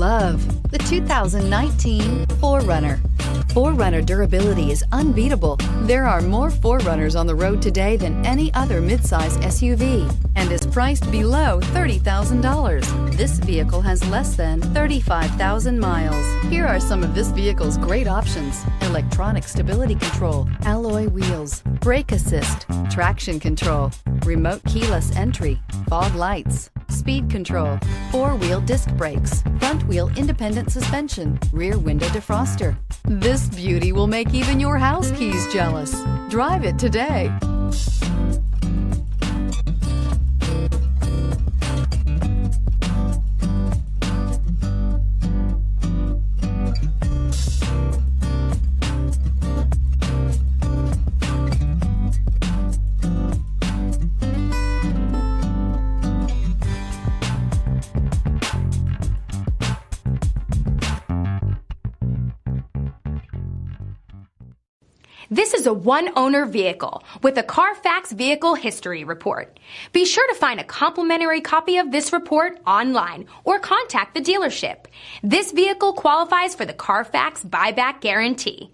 love the 2019 4Runner. 4Runner durability is unbeatable. There are more 4Runners on the road today than any other midsize SUV and is priced below $30,000. This vehicle has less than 35,000 miles. Here are some of this vehicle's great options: electronic stability control, alloy wheels, brake assist, traction control, remote keyless entry, fog lights, speed control, four-wheel disc brakes, front-wheel independent suspension, rear window defroster. This beauty will make even your house keys jealous. Drive it today. This is a one-owner vehicle with a Carfax Vehicle History Report. Be sure to find a complimentary copy of this report online or contact the dealership. This vehicle qualifies for the Carfax Buyback Guarantee.